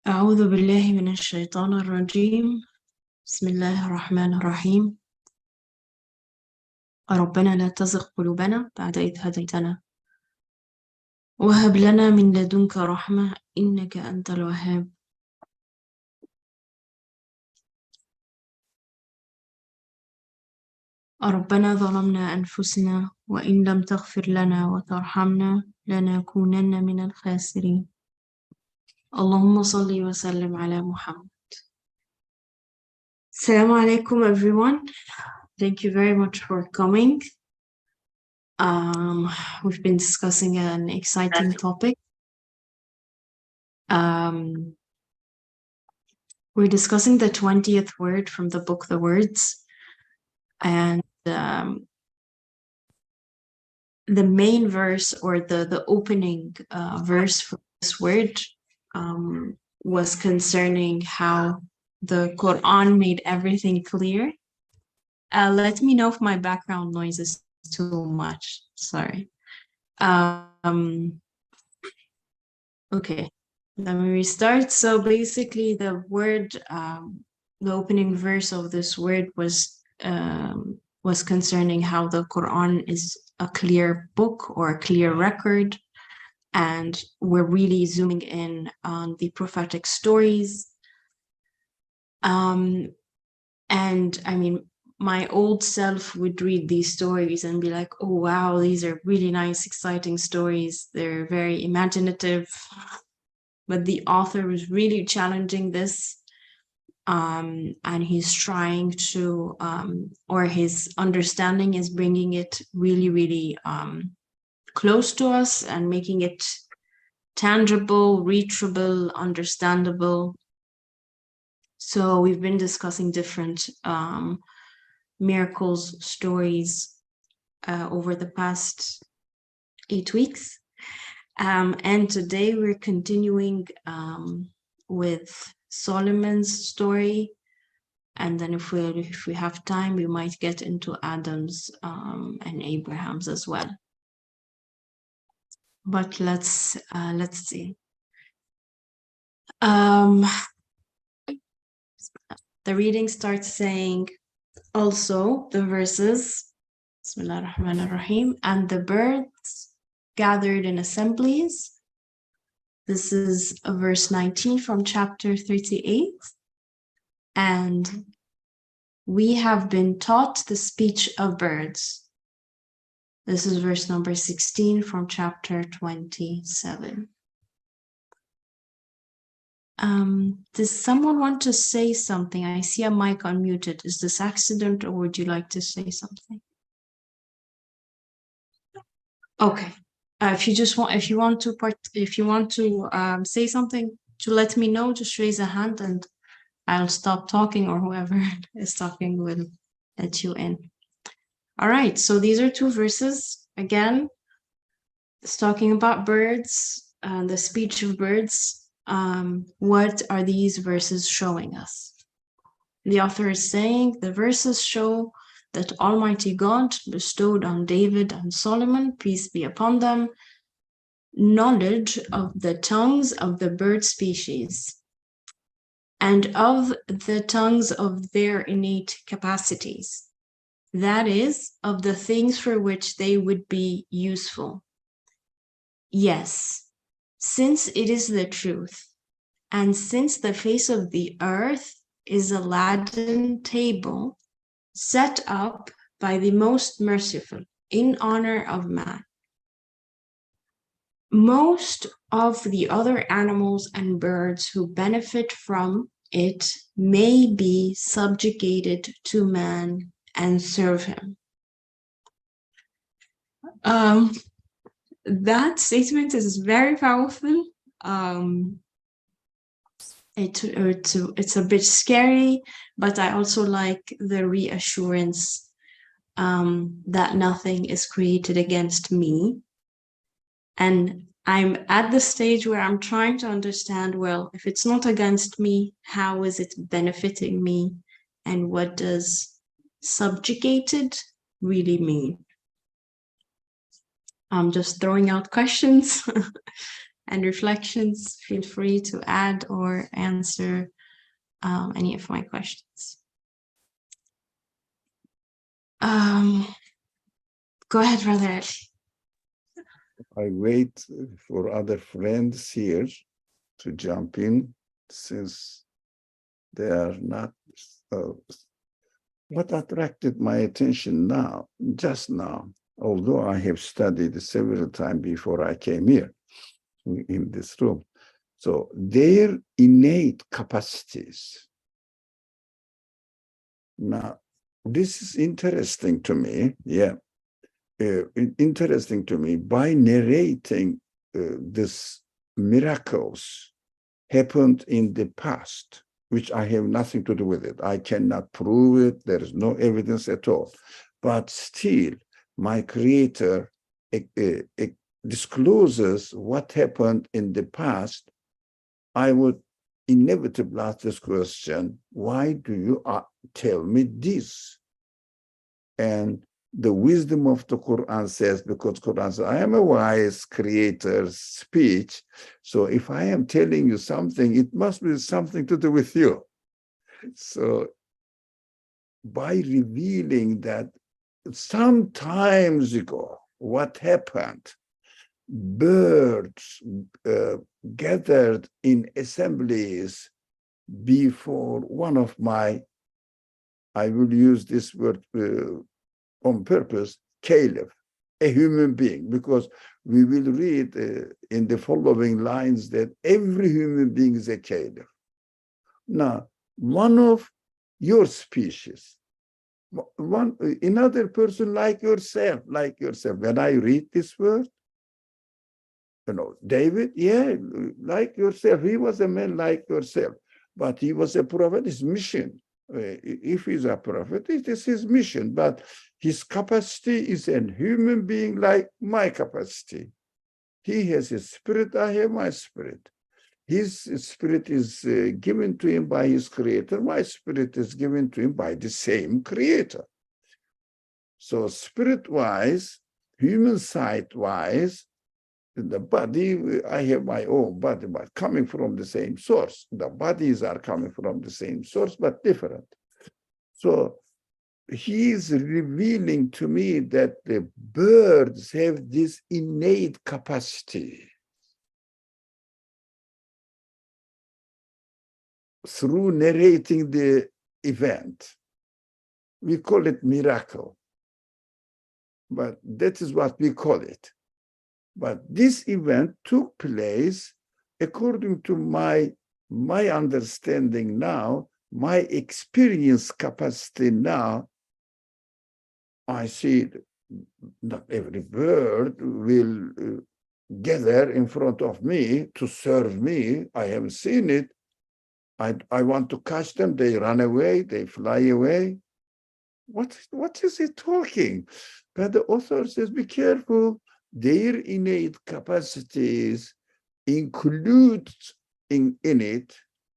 أعوذ بالله من الشيطان الرجيم. بسم الله الرحمن الرحيم. ربنا لا تزغ قلوبنا بعد إذ هديتنا وهب لنا من لدنك رحمة إنك أنت الوهاب. ربنا ظلمنا أنفسنا وإن لم تغفر لنا وترحمنا لنكونن من الخاسرين. اللهم صل وسلم على محمد. Assalamu alaikum everyone. Thank you very much for coming. We've been discussing an exciting topic. We're discussing the 20th word from the book, The Words. And the main verse, or the opening verse for this word was concerning how the Quran made everything clear. Let me know if my background noise is too much. Sorry. Okay, let me restart. So basically the word, the opening verse of this word was concerning how the Quran is a clear book or a clear record, and we're really zooming in on the prophetic stories. And I mean, my old self would read these stories and be like, oh wow, these are really nice, exciting stories. They're very imaginative. But the author was really challenging this, and he's trying to, or his understanding is bringing it really, really close to us and making it tangible, reachable, understandable. So we've been discussing different miracles, stories over the past 8 weeks. And today we're continuing with Solomon's story, and then if we have time, we might get into Adam's and Abraham's as well. But let's see. The reading starts saying, also the verses, Bismillah ar-Rahman ar-Rahim, and the birds gathered in assemblies. This is verse 19 from chapter 38. And we have been taught the speech of birds. This is verse number 16 from chapter 27. Does someone want to say something? I see a mic unmuted. Is this accident, or would you like to say something? Okay. If you want to say something, to let me know, just raise a hand and I'll stop talking, or whoever is talking will let you in. All right, so these are 2 verses. Again, it's talking about birds, the speech of birds. What are these verses showing us? The author is saying the verses show that Almighty God bestowed on David and Solomon, peace be upon them, knowledge of the tongues of the bird species and of the tongues of their innate capacities, that is, of the things for which they would be useful. Yes, since it is the truth, and since the face of the earth is a laden table set up by the most merciful in honor of man, most of the other animals and birds who benefit from it may be subjugated to man and serve him. That statement is very powerful. It's a bit scary, but I also like the reassurance that nothing is created against me. And I'm at the stage where I'm trying to understand, well, if it's not against me, how is it benefiting me? And what does subjugated really mean? I'm just throwing out questions. and reflections, feel free to add or answer any of my questions. Go ahead, Brother Ali. I wait for other friends here to jump in, since they are not. What attracted my attention now, just now, although I have studied several times before I came here in this room, so their innate capacities. Now, this is interesting to me, yeah. Interesting to me. By narrating this miracles happened in the past, which I have nothing to do with it. I cannot prove it. There is no evidence at all. But still, my Creator discloses what happened in the past. I would inevitably ask this question: why do you tell me this? And the wisdom of the Quran says, because Quran says, I am a wise creator's speech. So if I am telling you something, it must be something to do with you. So by revealing that some times ago, what happened, birds gathered in assemblies before one of my, I will use this word on purpose, caliph, a human being, because we will read in the following lines that every human being is a caliph. Now, one of your species, another person like yourself, when I read this word, David, yeah, like yourself, he was a man like yourself, but he was a prophet. His mission, if he's a prophet, it is his mission, but his capacity is a human being like my capacity. He has his spirit, I have my spirit. His spirit is given to him by his Creator. My spirit is given to him by the same Creator. So spirit-wise, human side-wise, the body, I have my own body, but coming from the same source. The bodies are coming from the same source, but different. So he is revealing to me that the birds have this innate capacity. Through narrating the event, we call it miracle, but that is what we call it. But this event took place according to my understanding now, my experience capacity now. I see not every bird will gather in front of me to serve me. I haven't seen it. I want to catch them. They run away. They fly away. What is he talking? But the author says, be careful. Their innate capacities include in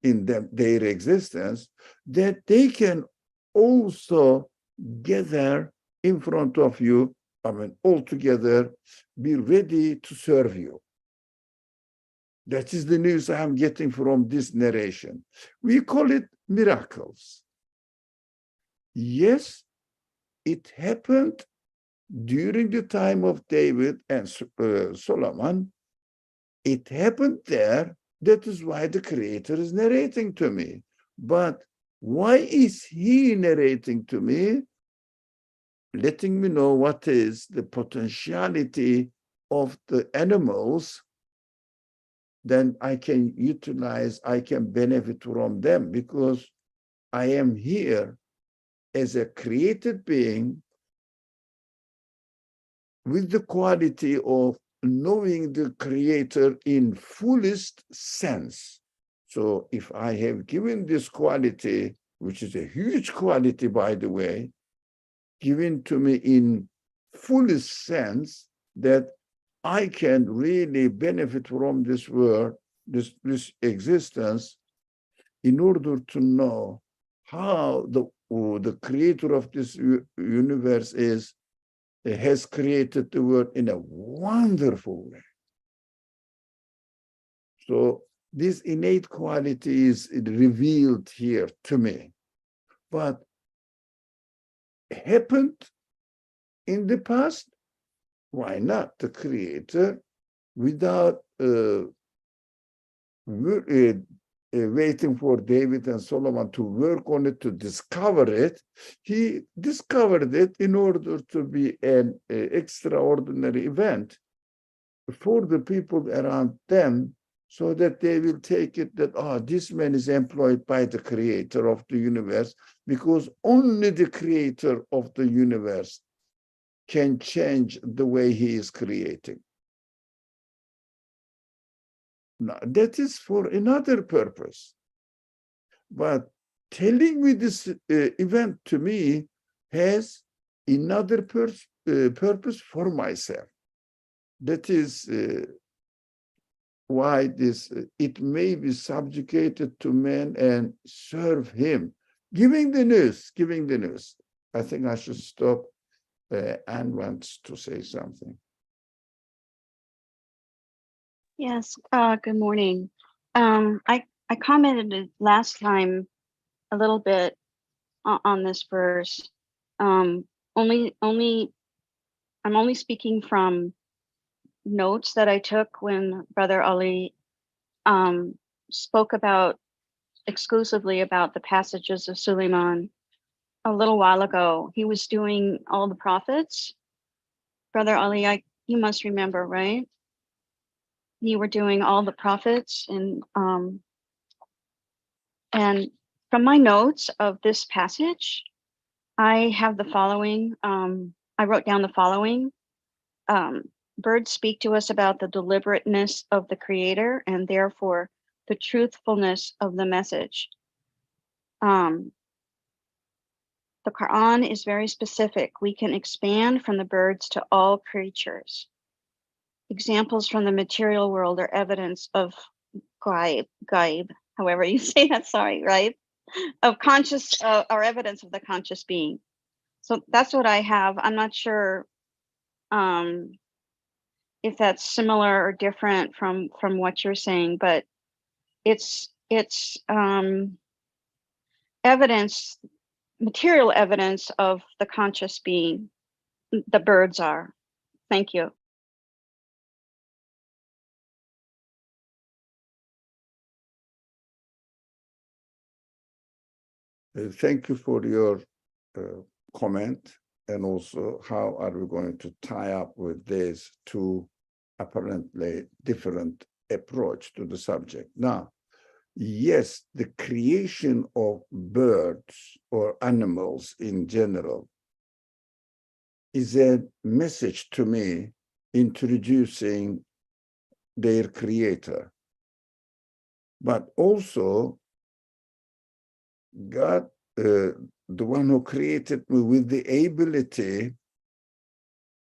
them their existence, that they can also gather in front of you, all together, be ready to serve you. That is the news I'm getting from this narration. We call it miracles. Yes, it happened during the time of David and Solomon. It happened there. That is why the Creator is narrating to me. But why is he narrating to me? Letting me know what is the potentiality of the animals, then I can utilize, I can benefit from them, because I am here as a created being with the quality of knowing the Creator in fullest sense. So if I have given this quality, which is a huge quality, by the way, given to me in fullest sense, that I can really benefit from this world, this existence, in order to know how the Creator of this universe has created the world in a wonderful way. So this innate quality is revealed here to me. But happened in the past? Why not? The Creator, without waiting for David and Solomon to work on it, to discover it, he discovered it in order to be an extraordinary event for the people around them, so that they will take it that, this man is employed by the Creator of the universe, because only the Creator of the universe can change the way he is creating. Now, that is for another purpose. But telling me this event to me has another purpose for myself. That is why this it may be subjugated to man and serve him. Giving the news. I think I should stop. Anne wants to say something. Yes, good morning. I commented last time a little bit on this verse. I'm only speaking from notes that I took when Brother Ali spoke exclusively about the passages of Suleiman a little while ago. He was doing all the prophets. Brother Ali, you must remember, right? You were doing all the prophets, and from my notes of this passage, I have the following. I wrote down the following. Birds speak to us about the deliberateness of the Creator and therefore the truthfulness of the message. The Quran is very specific. We can expand from the birds to all creatures. Examples from the material world are evidence of gaib, however you say that, sorry, right? Of conscious, or evidence of the conscious being. So that's what I have. I'm not sure if that's similar or different from what you're saying, but it's evidence, material evidence of the conscious being. The birds are. Thank you. Thank you for your comment, and also how are we going to tie up with these two apparently different approach to the subject. Now, yes, the creation of birds or animals in general is a message to me introducing their creator. But also, God, the one who created me with the ability,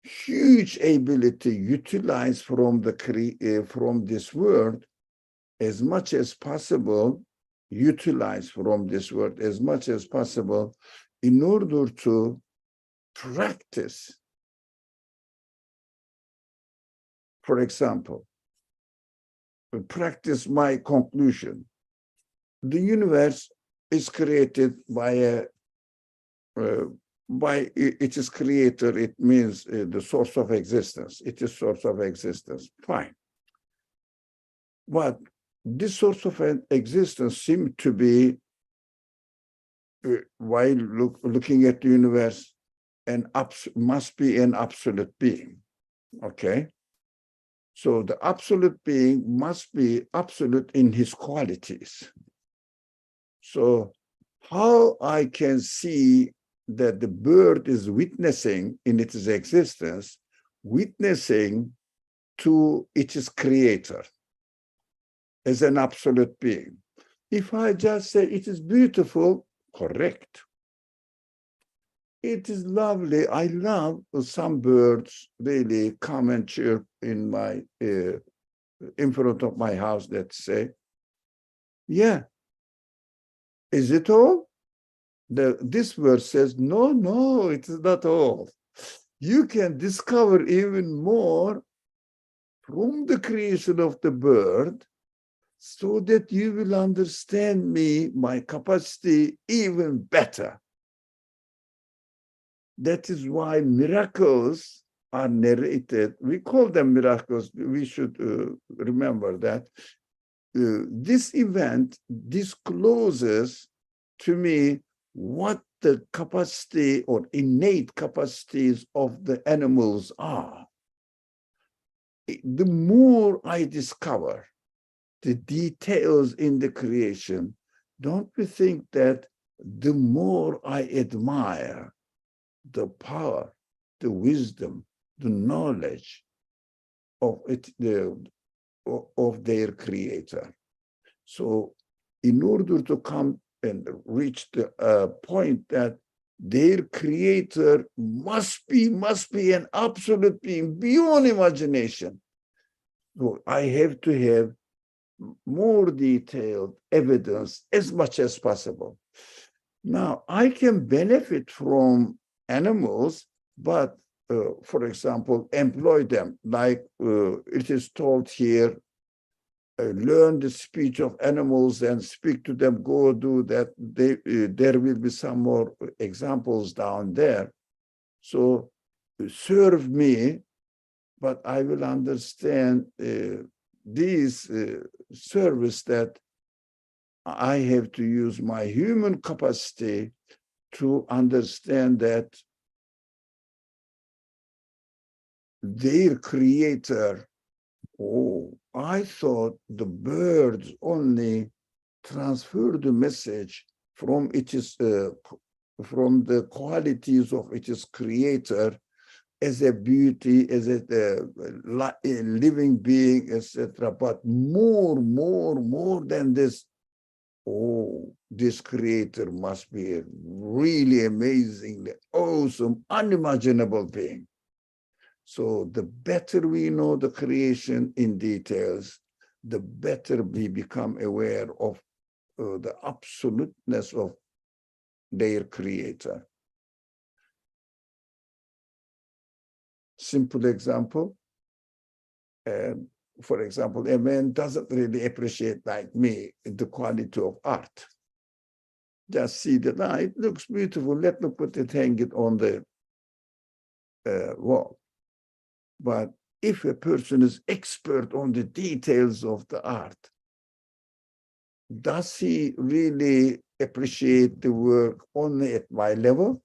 huge ability, utilize from this world as much as possible, utilize from this world as much as possible in order to practice. For example, practice my conclusion. The universe is created by its creator. It means the source of existence. It is source of existence. Fine. But this source of existence seems to be, while looking at the universe, must be an absolute being. Okay? So the absolute being must be absolute in his qualities. So how I can see that the bird is witnessing in its existence, witnessing to its creator as an absolute being. If I just say it is beautiful, correct. It is lovely. I love some birds really come and chirp in front of my house, let's say. Yeah. Is it all? This verse says, no, it is not all. You can discover even more from the creation of the bird so that you will understand me, my capacity even better. That is why miracles are narrated. We call them miracles. We should remember that. This event discloses to me what the capacity or innate capacities of the animals are. The more I discover the details in the creation, don't we think that the more I admire the power, the wisdom, the knowledge of it, of their creator. So in order to come and reach the point that their creator must be an absolute being beyond imagination, so I have to have more detailed evidence as much as possible. Now, I can benefit from animals, but for example, employ them like it is told here, learn the speech of animals and speak to them, go do that. There will be some more examples down there. So serve me, but I will understand these service that I have to use my human capacity to understand that their creator, oh, I thought the birds only transfer the message from its from the qualities of its creator as a beauty, as a living being, etc. But more than this, oh, this creator must be a really amazing, awesome, unimaginable being. So the better we know the creation in details, the better we become aware of the absoluteness of their creator. Simple example. For example, a man doesn't really appreciate, like me, the quality of art. Just see that, it looks beautiful, let me put it, hang it on the wall. But if a person is expert on the details of the art, does he really appreciate the work only at my level?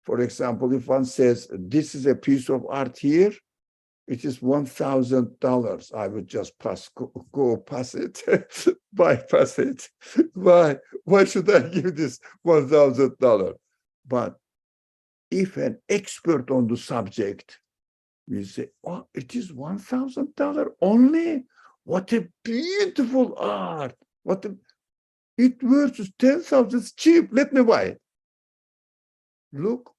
For example, if one says, this is a piece of art here, it is $1,000. I would just go pass it, bypass it. Why should I give this $1,000? But if an expert on the subject will say, oh, it is $1,000 only? What a beautiful art. It worth 10,000, it's cheap, let me buy it. Look,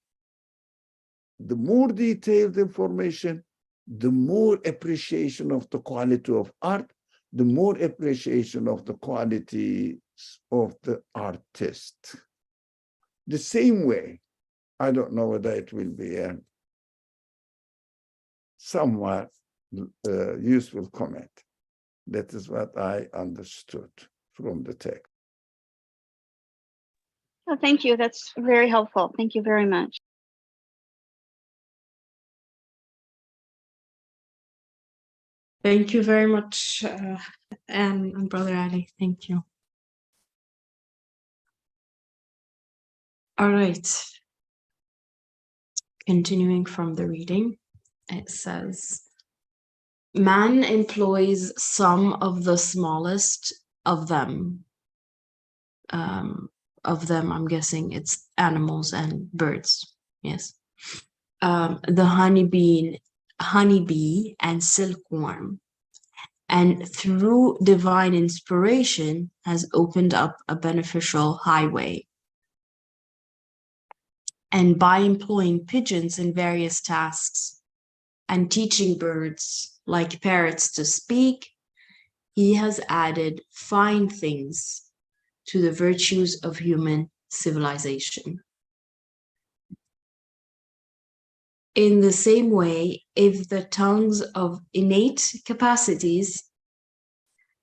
the more detailed information, the more appreciation of the quality of art, the more appreciation of the qualities of the artist. The same way, I don't know whether it will be a somewhat useful comment. That is what I understood from the text. Oh, thank you. That's very helpful. Thank you very much. Thank you very much, Anne and Brother Ali. Thank you. All right. Continuing from the reading, it says, man employs some of the smallest of them. I'm guessing it's animals and birds. Yes. The honeybee and silkworm, and through divine inspiration has opened up a beneficial highway. And by employing pigeons in various tasks and teaching birds like parrots to speak, he has added fine things to the virtues of human civilization. In the same way, if the tongues of innate capacities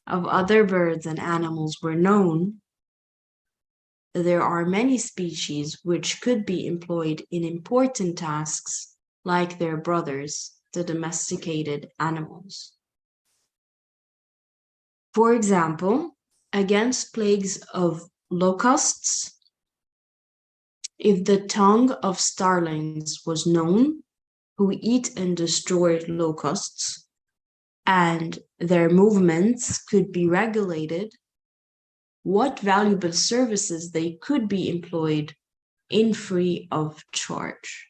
of other birds and animals were known, there are many species which could be employed in important tasks like their brothers, the domesticated animals. For example, against plagues of locusts, if the tongue of starlings was known, who eat and destroy locusts, and their movements could be regulated, what valuable services they could be employed in free of charge.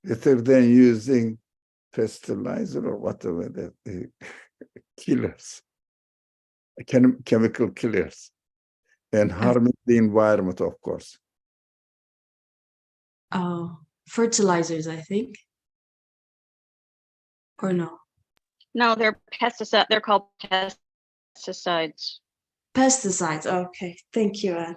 Better than using fertilizer or whatever, that killers, chemical killers, and harming the environment, of course. Fertilizers, I think. Or no? No, they're pesticides. They're called pesticides. Pesticides. Okay, thank you, Anne.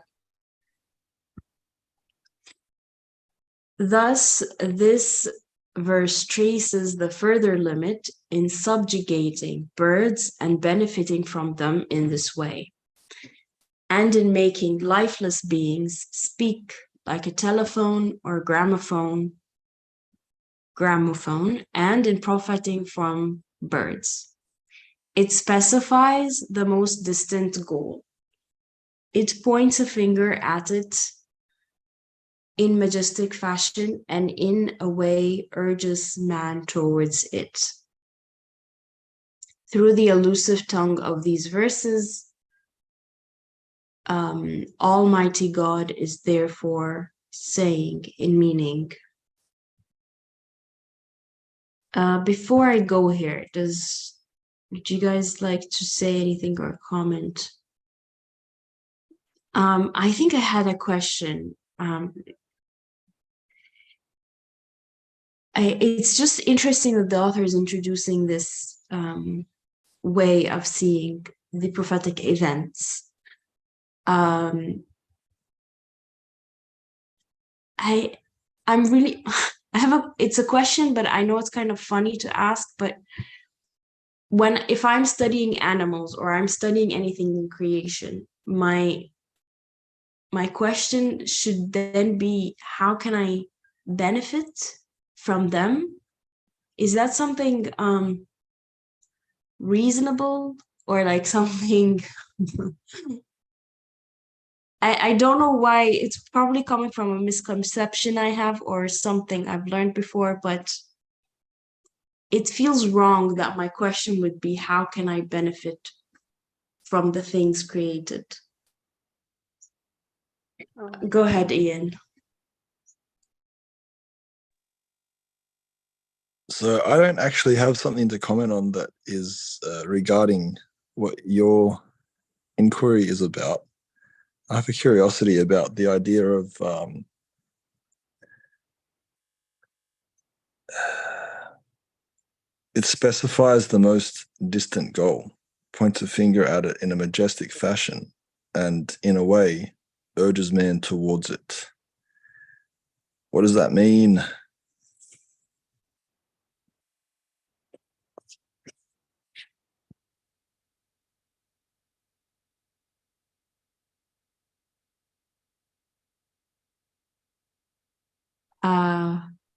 Thus, this verse traces the further limit in subjugating birds and benefiting from them in this way, and in making lifeless beings speak like a telephone or gramophone, and in profiting from birds. It specifies the most distant goal. It points a finger at it in majestic fashion and in a way urges man towards it. Through the elusive tongue of these verses, Almighty God is therefore saying in meaning. Before I go here, would you guys like to say anything or comment? I think I had a question. It's just interesting that the author is introducing this way of seeing the prophetic events. I'm really, it's a question, but I know it's kind of funny to ask, but if I'm studying animals or I'm studying anything in creation, my question should then be, how can I benefit from them? Is that something reasonable or like something I don't know why. It's probably coming from a misconception I have or something I've learned before, but it feels wrong that my question would be, how can I benefit from the things created? Go ahead, Ian. So I don't actually have something to comment on that is regarding what your inquiry is about. I have a curiosity about the idea of it specifies the most distant goal, points a finger at it in a majestic fashion, and in a way urges man towards it. What does that mean?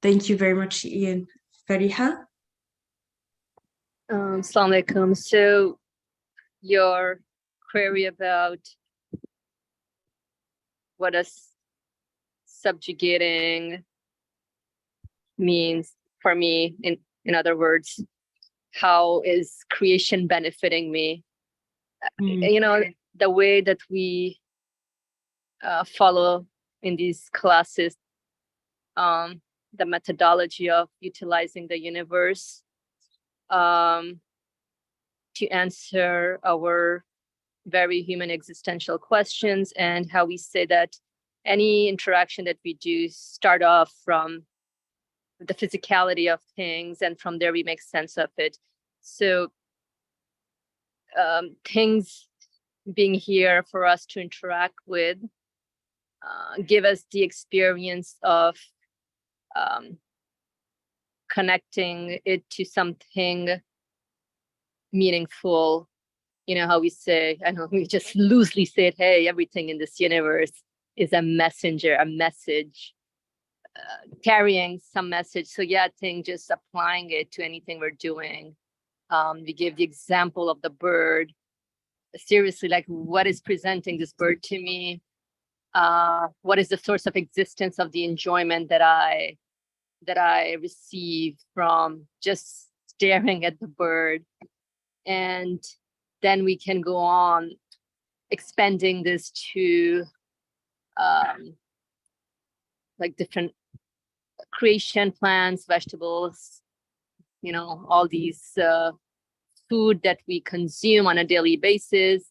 Thank you very much, Ian. Fariha? Assalamu alaikum. So your query about what does subjugating means for me, in other words, how is creation benefiting me? You know, the way that we follow in these classes, the methodology of utilizing the universe to answer our very human existential questions, and how we say that any interaction that we do start off from the physicality of things, and from there we make sense of it. So things being here for us to interact with give us the experience of connecting it to something meaningful. You know how we say, I know we just loosely said, hey, everything in this universe is a messenger, a message, carrying some message. So yeah, I think just applying it to anything we're doing. We gave the example of the bird. Seriously, like, what is presenting this bird to me? What is the source of existence of the enjoyment that I receive from just staring at the bird? And then we can go on expanding this to like different creation plants, vegetables, you know, all these food that we consume on a daily basis.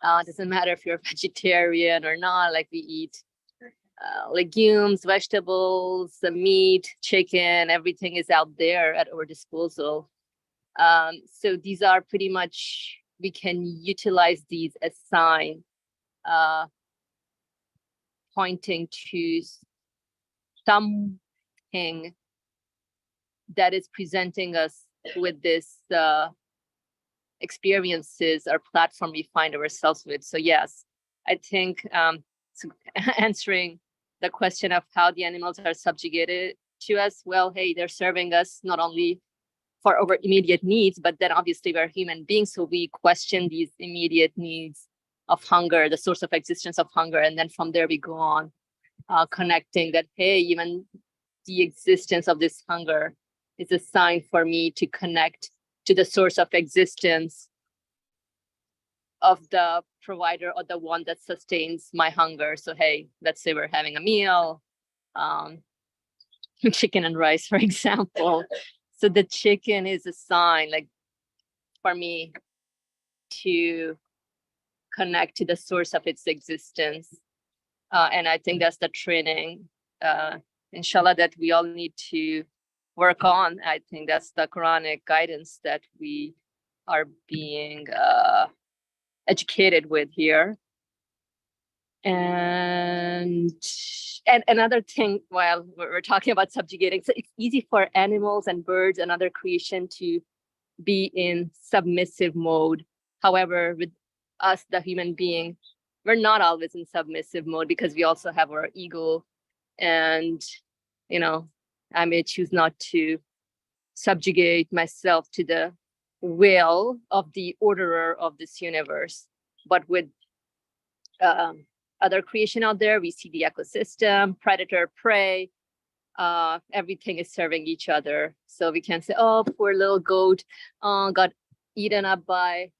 Doesn't matter if you're a vegetarian or not, like we eat legumes, vegetables, meat, chicken, everything is out there at our disposal. So these are pretty much, we can utilize these as sign pointing to something that is presenting us with this experiences or platform we find ourselves with. So yes, I think so answering the question of how the animals are subjugated to us, well, hey, they're serving us not only for our immediate needs, but then obviously we're human beings, so we question these immediate needs of hunger, the source of existence of hunger, and then from there we go on connecting that, hey, even the existence of this hunger is a sign for me to connect to the source of existence of the provider or the one that sustains my hunger. So hey, let's say we're having a meal, chicken and rice, for example. So the chicken is a sign, like, for me to connect to the source of its existence. And I think that's the training, inshallah, that we all need to work on. I think that's the Quranic guidance that we are being educated with here. And another thing, while we're talking about subjugating, so it's easy for animals and birds and other creation to be in submissive mode. However, with us, the human being, we're not always in submissive mode because we also have our ego. And, you know, I may choose not to subjugate myself to the will of the orderer of this universe. But with other creation out there, we see the ecosystem, predator, prey, everything is serving each other. So we can say, oh, poor little goat got eaten up by,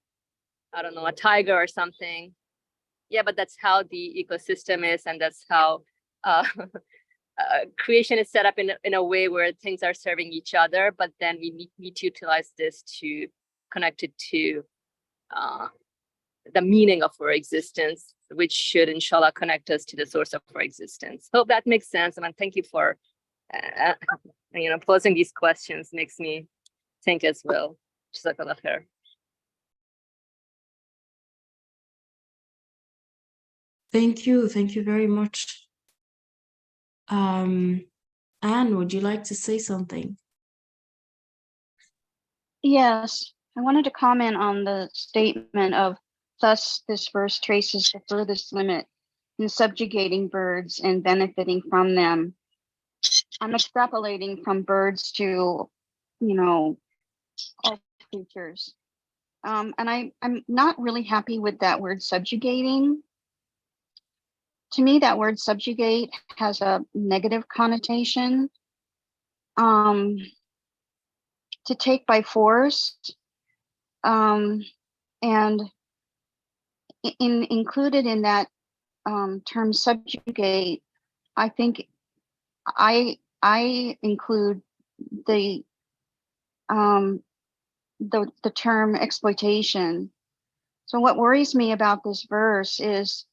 I don't know, a tiger or something. Yeah, but that's how the ecosystem is, and that's how creation is set up in a way where things are serving each other. But then we need to utilize this to connect it to the meaning of our existence, which should, inshallah, connect us to the source of our existence. Hope that makes sense. And thank you for posing these questions. Makes me think as well. Jazakallah khair. Thank you very much. Anne, would you like to say something? Yes, I wanted to comment on the statement of, thus this verse traces the furthest limit in subjugating birds and benefiting from them. I'm extrapolating from birds to, all creatures. And I'm not really happy with that word subjugating. To me, that word subjugate has a negative connotation. To take by force, and included in that term subjugate, I think I include the term exploitation. So what worries me about this verse is,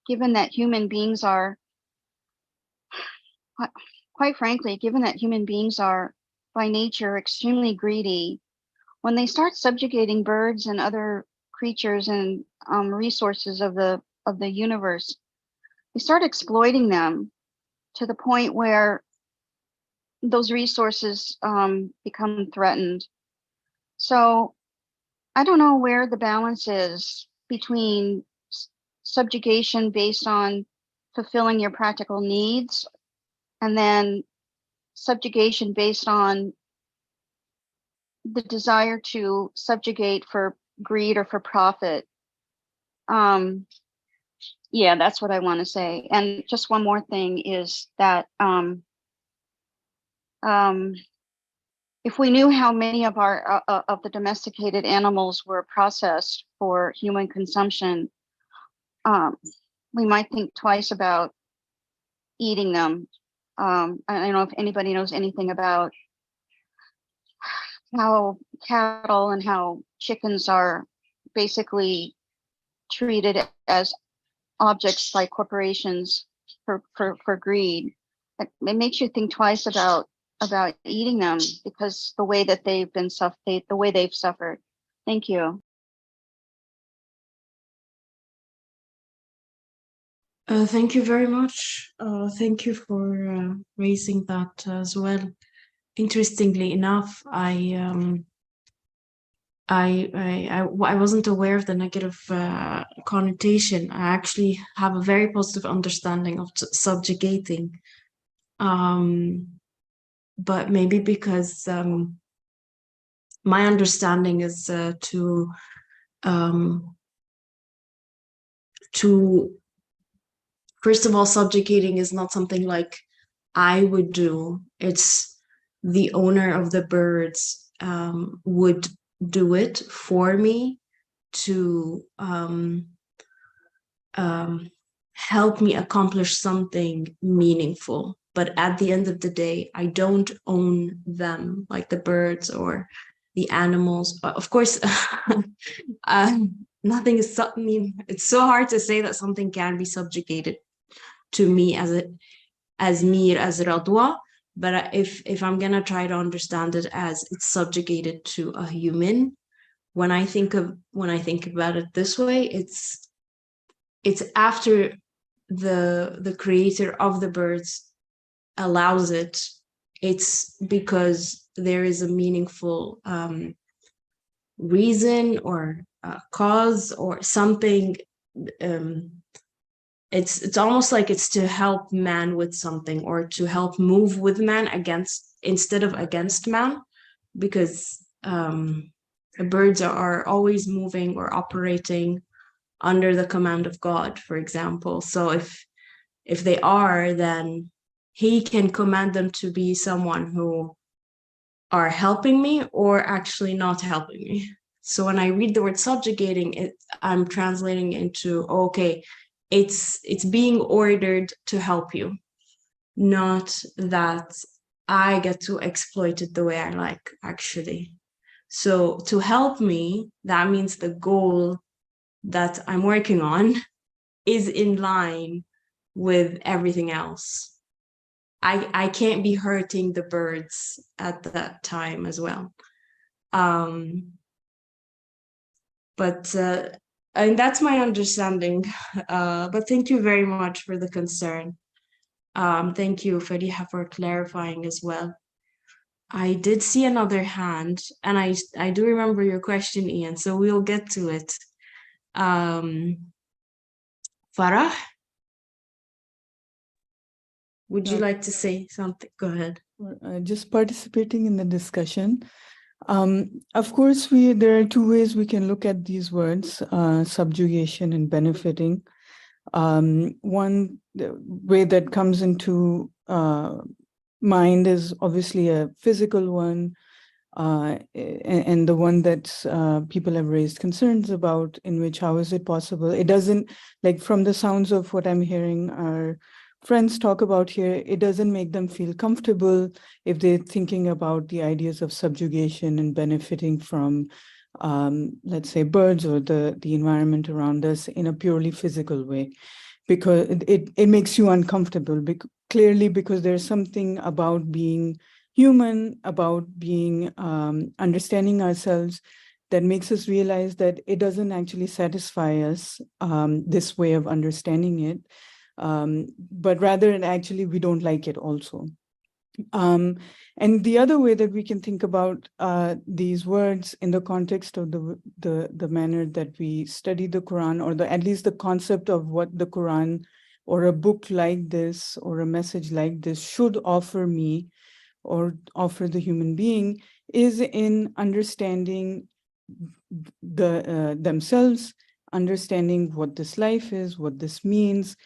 given that human beings are, quite frankly, given that human beings are by nature extremely greedy, when they start subjugating birds and other creatures and resources of the universe, they start exploiting them to the point where those resources become threatened. So I don't know where the balance is between subjugation based on fulfilling your practical needs and then subjugation based on the desire to subjugate for greed or for profit. Yeah, that's what I want to say. And just one more thing is that if we knew how many of our of the domesticated animals were processed for human consumption, we might think twice about eating them. I don't know if anybody knows anything about how cattle and how chickens are basically treated as objects by corporations for greed. It makes you think twice about eating them because the way that they've been the way they've suffered. Thank you. Thank you very much. Thank you for raising that as well. Interestingly enough, I wasn't aware of the negative connotation. I actually have a very positive understanding of subjugating, but maybe because my understanding is to first of all, subjugating is not something like I would do. It's the owner of the birds would do it for me to help me accomplish something meaningful. But at the end of the day, I don't own them, like the birds or the animals. Of course, nothing is, I mean, it's so hard to say that something can be subjugated to me as Mir, as Radwa. But if I'm gonna try to understand it as it's subjugated to a human, when I think about it this way, it's after the creator of the birds allows it. It's because there is a meaningful reason or cause or something. It's almost like it's to help man with something or to help move with man instead of against man, because birds are always moving or operating under the command of God, for example. So if they are, then he can command them to be someone who are helping me or actually not helping me. So when I read the word subjugating, I'm translating into, okay, it's being ordered to help you, not that I get to exploit it the way I like, actually. So to help me, that means the goal that I'm working on is in line with everything else. I can't be hurting the birds at that time as well. But and that's my understanding. But thank you very much for the concern. Thank you, Fariha, for clarifying as well. I did see another hand, and I do remember your question, Ian, so we'll get to it. Farah, would you like to say something? Go ahead. Just participating in the discussion. Of course, there are two ways we can look at these words, subjugation and benefiting. One way that comes into mind is obviously a physical one, and the one that people have raised concerns about, in which how is it possible? It doesn't, like from the sounds of what I'm hearing our friends talk about here, it doesn't make them feel comfortable if they're thinking about the ideas of subjugation and benefiting from, let's say, birds or the environment around us in a purely physical way, because it makes you uncomfortable, clearly, because there's something about being human, about being understanding ourselves, that makes us realize that it doesn't actually satisfy us, this way of understanding it, but rather, and actually, we don't like it also. And the other way that we can think about these words in the context of the manner that we study the Quran, or at least the concept of what the Quran or a book like this or a message like this should offer me or offer the human being, is in understanding themselves, understanding what this life is, what this means,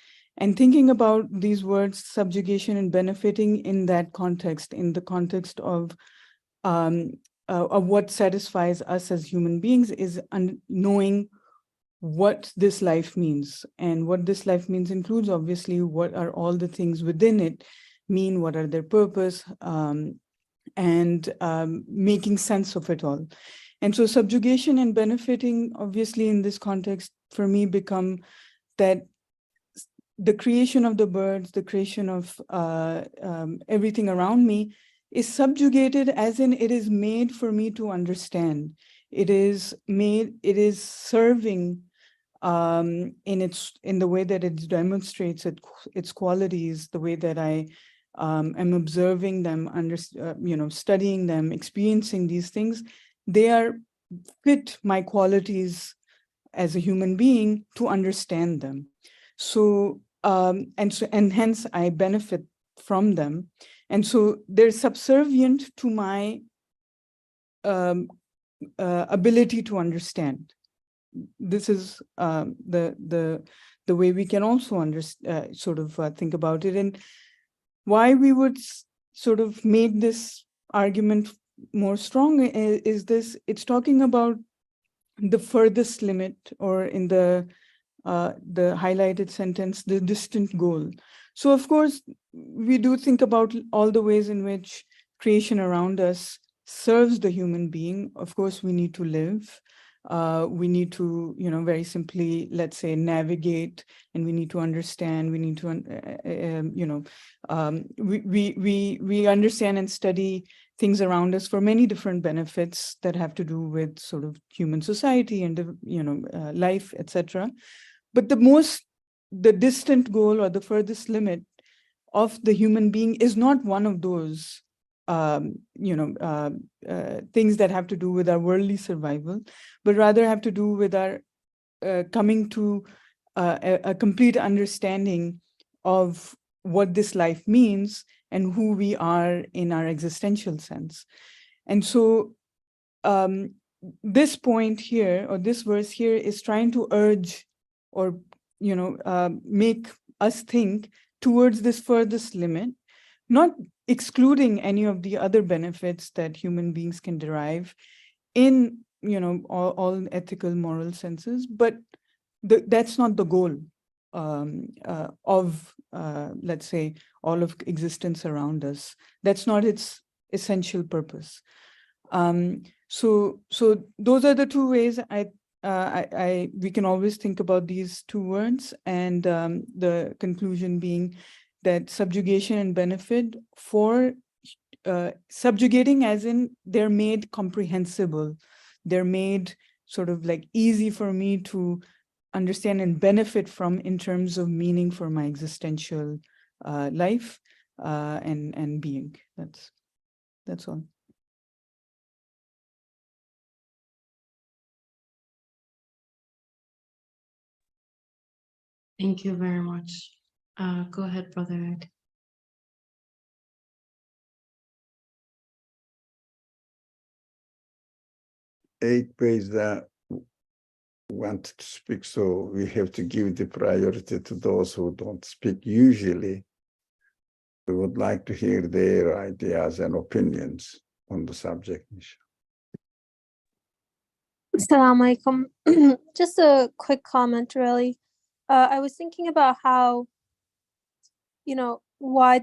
and thinking about these words, subjugation and benefiting, in that context, in the context of what satisfies us as human beings, is knowing what this life means. And what this life means includes, obviously, what are all the things within it mean, what are their purpose, and making sense of it all. And so subjugation and benefiting, obviously, in this context, for me, become that the creation of the birds, the creation of everything around me is subjugated, as in it is made for me to understand. It is serving in the way that it demonstrates its qualities, the way that I am observing them, studying them, experiencing these things. They are fit my qualities as a human being to understand them. So and hence I benefit from them. And so they're subservient to my ability to understand. This is the way we can also think about it. And why we would sort of make this argument more strong is this: it's talking about the furthest limit, or in the highlighted sentence, the distant goal. So of course, we do think about all the ways in which creation around us serves the human being. Of course, we need to live. We need to, very simply, let's say, navigate, and we need to understand. We need to, we understand and study things around us for many different benefits that have to do with sort of human society and, life, etc. But the distant goal, or the furthest limit of the human being, is not one of those things that have to do with our worldly survival, but rather have to do with our coming to a complete understanding of what this life means and who we are in our existential sense. And so this point here, or this verse here, is trying to urge, or make us think towards this furthest limit, not excluding any of the other benefits that human beings can derive in all ethical, moral senses, but that's not the goal of let's say, all of existence around us. That's not its essential purpose. So those are the two ways we can always think about these two words, and the conclusion being that subjugation and benefit, for subjugating as in they're made comprehensible, they're made sort of like easy for me to understand and benefit from in terms of meaning for my existential life and being. That's all. Thank you very much. Go ahead, Brother Ed. Eight ways that want to speak, so we have to give the priority to those who don't speak usually. We would like to hear their ideas and opinions on the subject. Assalamu alaikum. Just a quick comment, really. I was thinking about how, why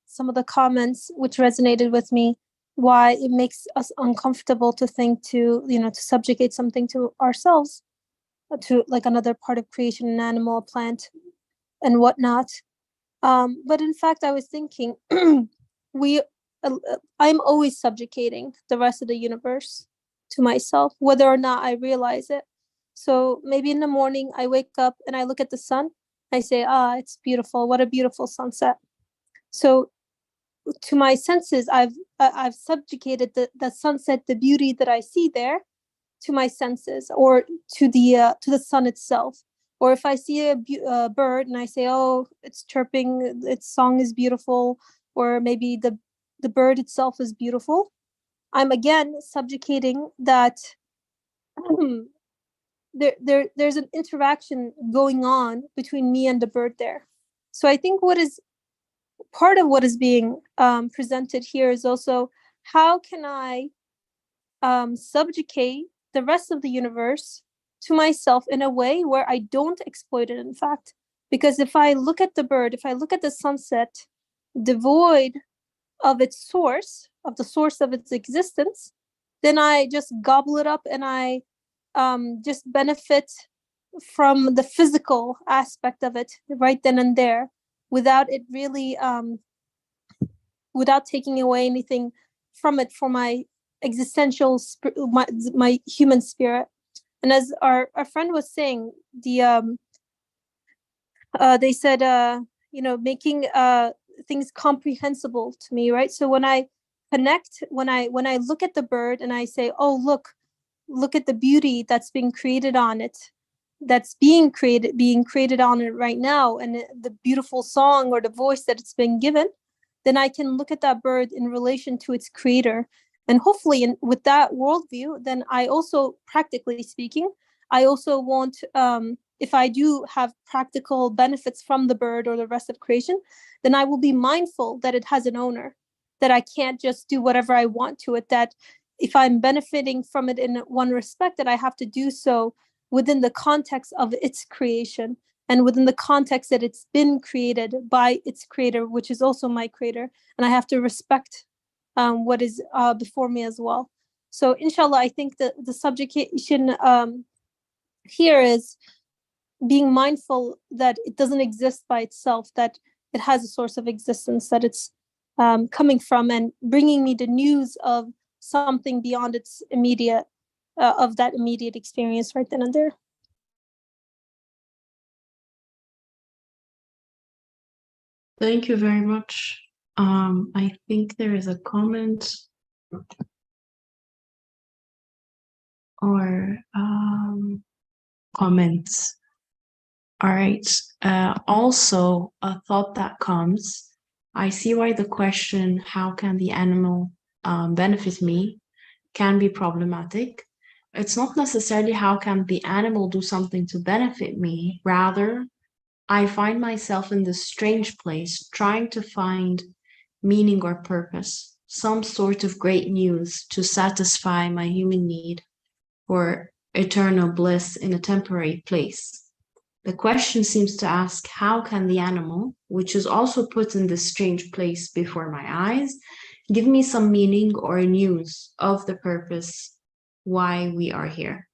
some of the comments which resonated with me, why it makes us uncomfortable to think to subjugate something to ourselves, to like another part of creation, an animal, a plant, and whatnot. But in fact, I was thinking, I'm always subjugating the rest of the universe to myself, whether or not I realize it. So maybe in the morning I wake up and I look at the sun, I say, it's beautiful, what a beautiful sunset. So to my senses, I've subjugated the sunset, the beauty that I see there, to my senses, or to the sun itself. Or if I see a bird and I say, oh, it's chirping, its song is beautiful, or maybe the bird itself is beautiful, I'm again subjugating that. There's an interaction going on between me and the bird there. So I think what is part of what is being presented here is also, how can I subjugate the rest of the universe to myself in a way where I don't exploit it, in fact. Because if I look at the bird, if I look at the sunset devoid of its source, of the source of its existence, then I just gobble it up and I just benefit from the physical aspect of it right then and there, without it really, without taking away anything from it for my existential, my human spirit. And as our friend was saying, they said, making things comprehensible to me, right? So when I connect, when I look at the bird and I say, oh, look at the beauty that's being created on it, that's being created on it right now, and the beautiful song or the voice that it's been given, then I can look at that bird in relation to its creator. And hopefully with that worldview, then I also, practically speaking, I also want, if I do have practical benefits from the bird or the rest of creation, then I will be mindful that it has an owner, that I can't just do whatever I want to it, that if I'm benefiting from it in one respect, that I have to do so within the context of its creation and within the context that it's been created by its creator, which is also my creator. And I have to respect what is before me as well. So inshallah, I think that the subjugation here is being mindful that it doesn't exist by itself, that it has a source of existence, that it's coming from, and bringing me the news of something beyond its immediate, of that immediate experience right then and there. Thank you very much. I think there is a comment or comments. All right. Also, a thought that comes, I see why the question, how can the animal benefit me, can be problematic. It's not necessarily how can the animal do something to benefit me. Rather, I find myself in this strange place trying to find meaning or purpose, some sort of great news to satisfy my human need for eternal bliss in a temporary place. The question seems to ask, how can the animal, which is also put in this strange place before my eyes, give me some meaning or news of the purpose why we are here?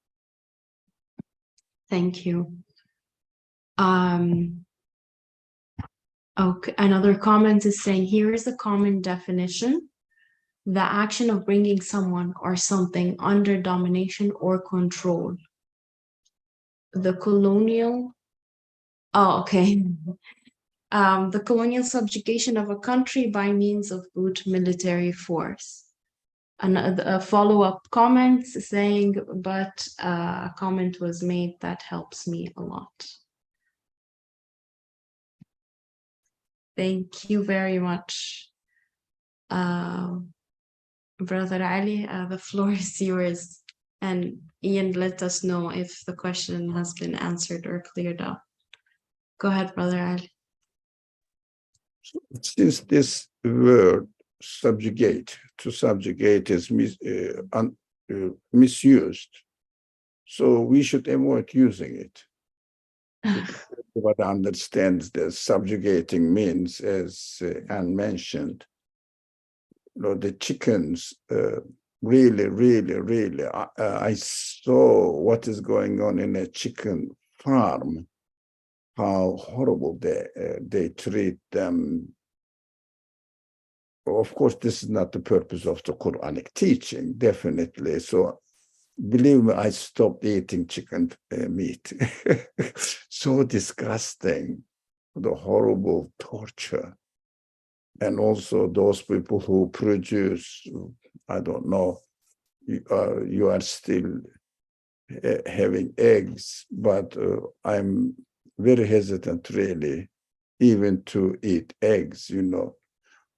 Thank you. Okay, another comment is saying, here is a common definition: the action of bringing someone or something under domination or control. The colonial, the colonial subjugation of a country by means of brute military force. A follow-up comment saying, but a comment was made that helps me a lot. Thank you very much, Brother Ali. The floor is yours. And Ian, let us know if the question has been answered or cleared up. Go ahead, Brother Ali. Since this word subjugate is misused, so we should avoid using it. What understands that subjugating means, as Anne mentioned, the chickens really, I saw what is going on in a chicken farm, how horrible they treat them. Of course, this is not the purpose of the Quranic teaching, definitely. So believe me, I stopped eating chicken meat. So disgusting, the horrible torture and also those people who produce, I don't know, you are still having eggs, but I'm very hesitant really even to eat eggs. You know,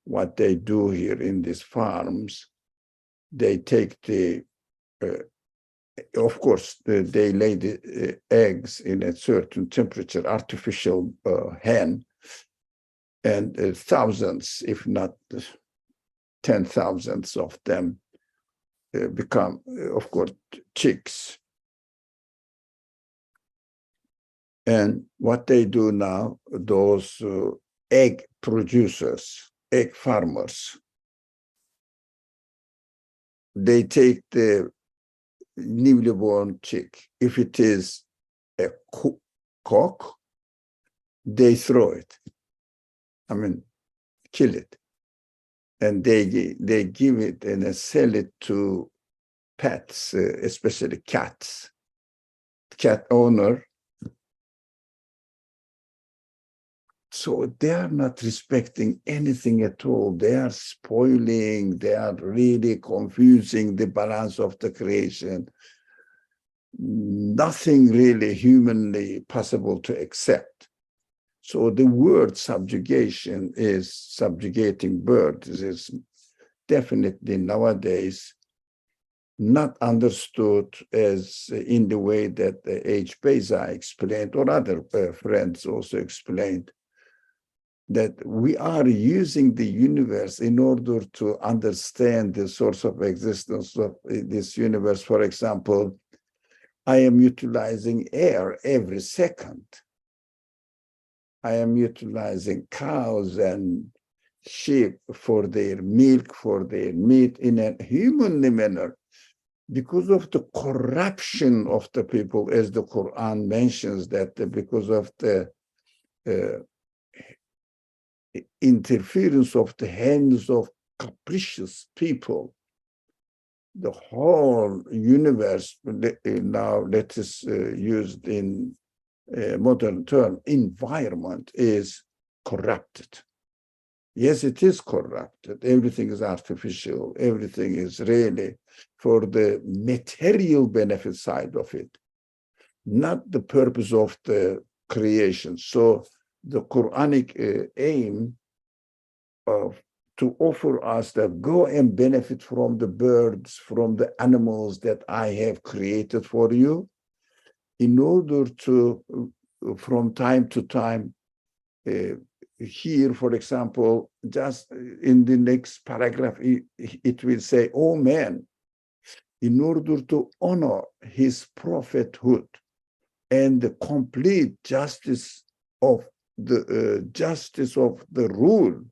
what they do here in these farms, they take the, of course, they lay the eggs in a certain temperature, artificial hen, and thousands, if not 10,000s of them become, of course, chicks. And what they do now, those egg producers, egg farmers, they take the newly born chick. If it is a cock, they throw it. I mean, kill it. And they give it and sell it to pets, especially cats. Cat owner. So they are not respecting anything at all. They are spoiling, they are really confusing the balance of the creation. Nothing really humanly possible to accept. So the word subjugation is subjugating birds is definitely nowadays not understood as in the way that H. Beza explained, or other friends also explained, that we are using the universe in order to understand the source of existence of this universe. For example, I am utilizing air every second. I am utilizing cows and sheep for their milk, for their meat in a humanly manner. Because of the corruption of the people, as the Quran mentions, that because of the interference of the hands of capricious people, the whole universe, now that is used in a modern term, environment is corrupted. Yes, it is corrupted. Everything is artificial. Everything is really for the material benefit side of it, not the purpose of the creation. So the Quranic aim of to offer us that go and benefit from the birds, from the animals that I have created for you, in order to, from time to time, here, for example, just in the next paragraph, it will say, oh man, in order to honor his prophethood and the complete justice of the rule,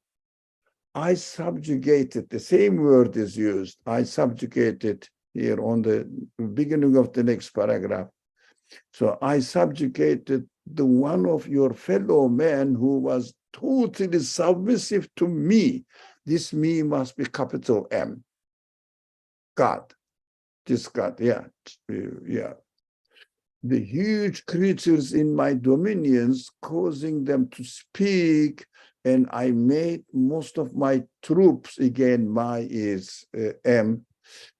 I subjugated, the same word is used, I subjugated here on the beginning of the next paragraph. So I subjugated the one of your fellow men who was totally submissive to me. This me must be capital M. God. This God, yeah. The huge creatures in my dominions, causing them to speak, and I made most of my troops, again, my is M,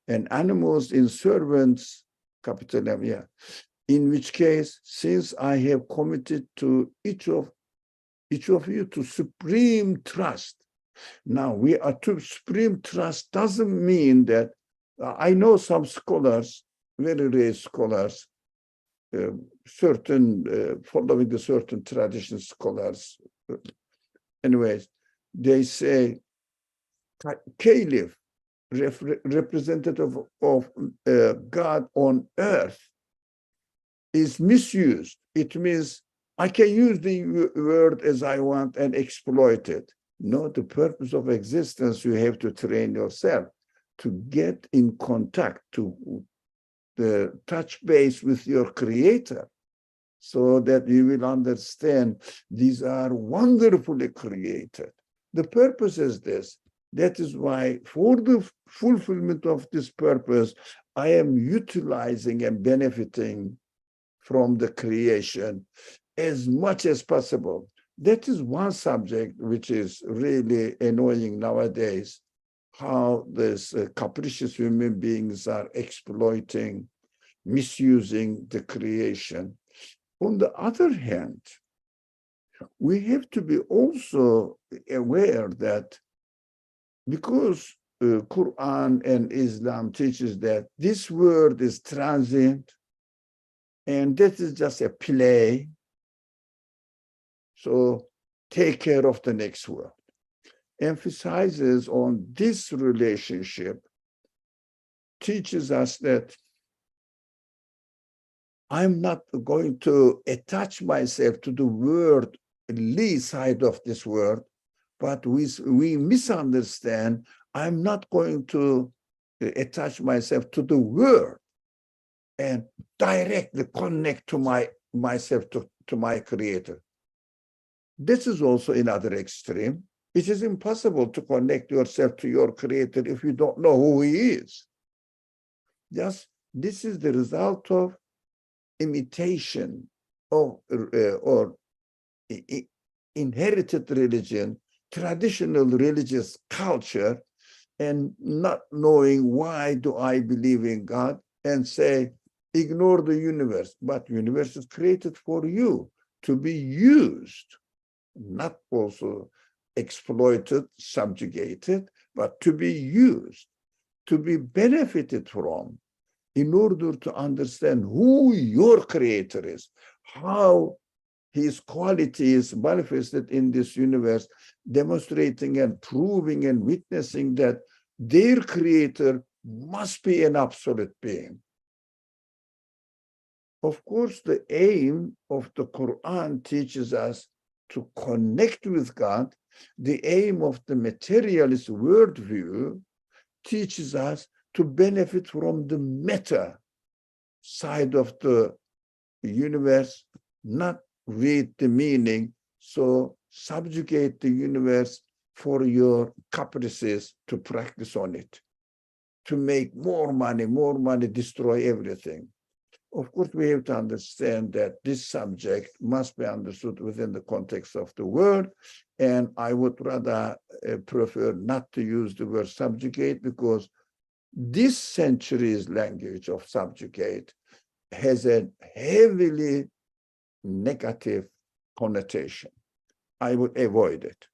and animals in servants, capital M, yeah. In which case, since I have committed to each of you to supreme trust. Now, we are to supreme trust doesn't mean that, I know some scholars, very rare scholars, following the certain tradition scholars, anyways, they say caliph, representative of God on earth, is misused. It means I can use the word as I want and exploit it. No, the purpose of existence, you have to train yourself to get in contact, to touch base with your creator, so that you will understand these are wonderfully created. The purpose is this. That is why, for the fulfillment of this purpose, I am utilizing and benefiting from the creation as much as possible. That is one subject which is really annoying nowadays, how these capricious human beings are exploiting, misusing the creation. On the other hand, we have to be also aware that because Quran and Islam teaches that this world is transient and that is just a play, so take care of the next world. Emphasizes on this relationship, teaches us that I'm not going to attach myself to the worldly side of this world, but we misunderstand. I'm not going to attach myself to the world and directly connect to myself to my creator. This is also another extreme. It is impossible to connect yourself to your creator if you don't know who he is. Yes, this is the result of imitation of or inherited religion, traditional religious culture, and not knowing why do I believe in God, and say, ignore the universe. But universe is created for you to be used, not also exploited, subjugated, but to be used, to be benefited from, in order to understand who your creator is, how his quality is manifested in this universe, demonstrating and proving and witnessing that their creator must be an absolute being. Of course, the aim of the Quran teaches us to connect with God. The aim of the materialist worldview teaches us to benefit from the meta side of the universe, not read the meaning. So subjugate the universe for your caprices to practice on it, to make more money, destroy everything. Of course, we have to understand that this subject must be understood within the context of the word, and I would rather prefer not to use the word subjugate, because this century's language of subjugate has a heavily negative connotation. I would avoid it.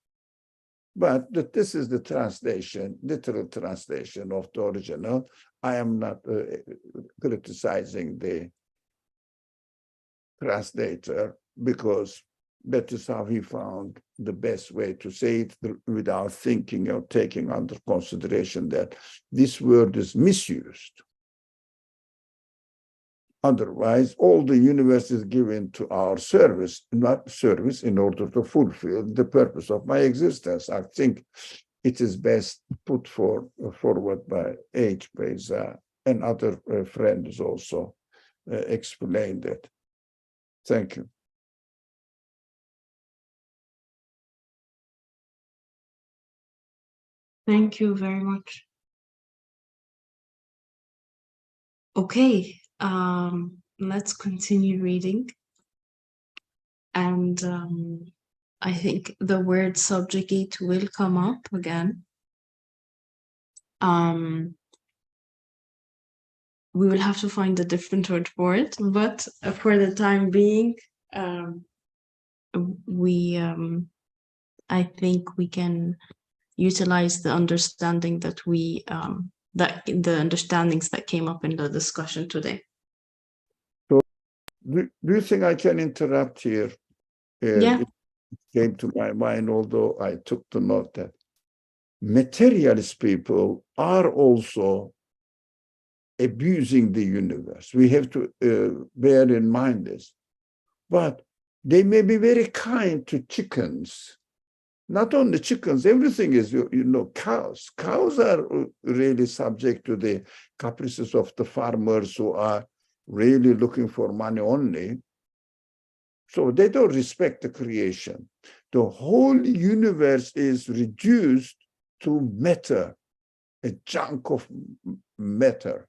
But this is the translation, literal translation of the original. I am not criticizing the translator, because that is how he found the best way to say it without thinking or taking under consideration that this word is misused. Otherwise, all the universe is given to our service, not service in order to fulfill the purpose of my existence. I think it is best put forward by H. Beza and other friends also explained it. Thank you. Thank you very much. Okay, let's continue reading. And I think the word subjugate will come up again. We will have to find a different word for it, but for the time being, I think we can utilize the understanding that the understandings that came up in the discussion today. So, do you think I can interrupt here? Yeah. It came to my mind, although I took the note that materialist people are also abusing the universe. We have to bear in mind this. But they may be very kind to chickens. Not only chickens, everything is, cows. Cows are really subject to the caprices of the farmers who are really looking for money only. So they don't respect the creation. The whole universe is reduced to matter, a chunk of matter.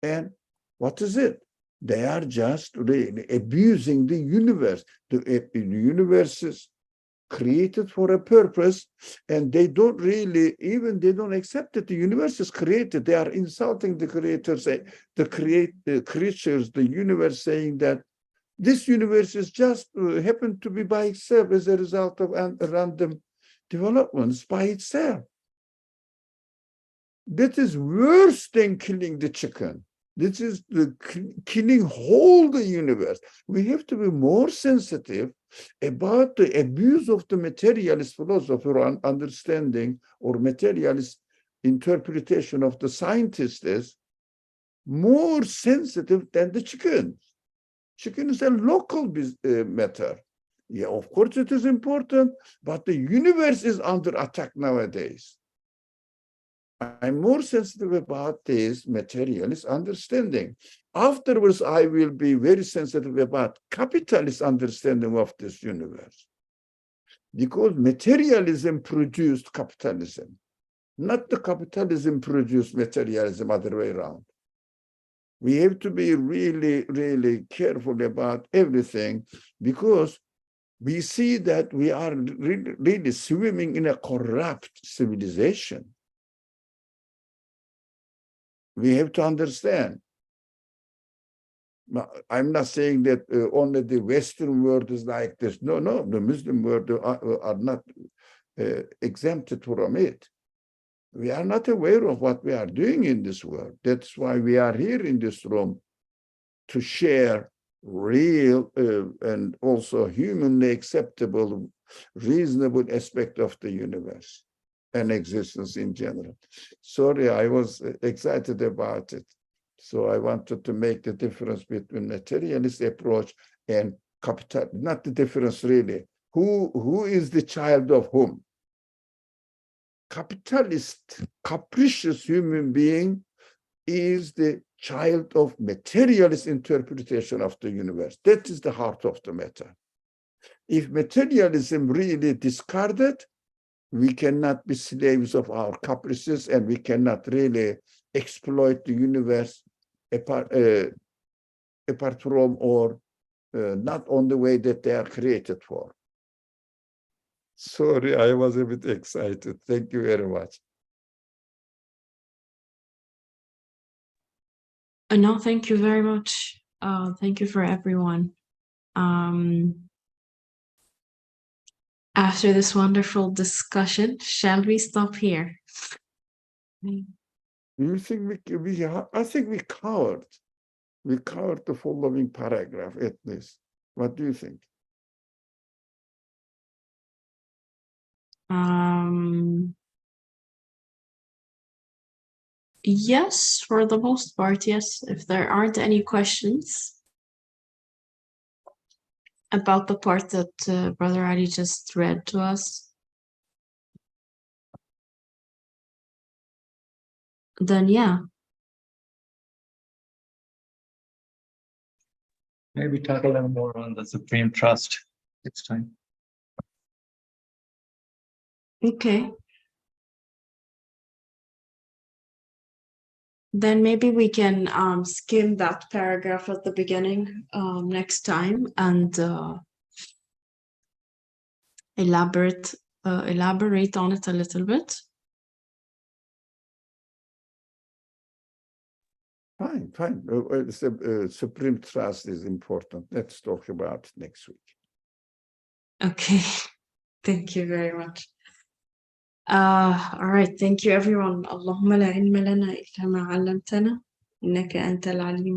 And what is it? They are just really abusing the universe. The universe is created for a purpose, and they don't really, even they don't accept that the universe is created. They are insulting the creators, the creatures, the universe, saying that this universe is just happened to be by itself as a result of random developments by itself. That is worse than killing the chicken. This is the killing whole the universe. We have to be more sensitive about the abuse of the materialist philosophy or understanding or materialist interpretation of the scientists is more sensitive than the chicken. Chicken is a local matter. Yeah, of course it is important, but the universe is under attack nowadays. I'm more sensitive about this materialist understanding. Afterwards, I will be very sensitive about capitalist understanding of this universe. Because materialism produced capitalism, not the capitalism produced materialism, other way around. We have to be really, really careful about everything, because we see that we are really swimming in a corrupt civilization. We have to understand. I'm not saying that only the Western world is like this. No, the Muslim world are not exempted from it. We are not aware of what we are doing in this world. That's why we are here in this room, to share real and also humanly acceptable, reasonable aspect of the universe and existence in general. Sorry, I was excited about it. So I wanted to make the difference between materialist approach and capital, not the difference really. Who is the child of whom? Capitalist, capricious human being is the child of materialist interpretation of the universe. That is the heart of the matter. If materialism really discarded, we cannot be slaves of our caprices, and we cannot really exploit the universe apart from or not on the way that they are created for. Sorry, I was a bit excited. Thank you very much. No, thank you very much. Thank you for everyone. After this wonderful discussion, shall we stop here? Do you think I think we covered the following paragraph at least. What do you think? Yes, for the most part, yes. If there aren't any questions about the part that Brother Ali just read to us, then yeah. Maybe talk a little more on the Supreme Trust next time. Okay. Then maybe we can skim that paragraph at the beginning next time and elaborate on it a little bit. Fine. Supreme trust is important. Let's talk about it next week. Okay. Thank you very much. All right. Thank you, everyone. اللهم لا علم لنا إلا ما علمتنا إنك أنت العليم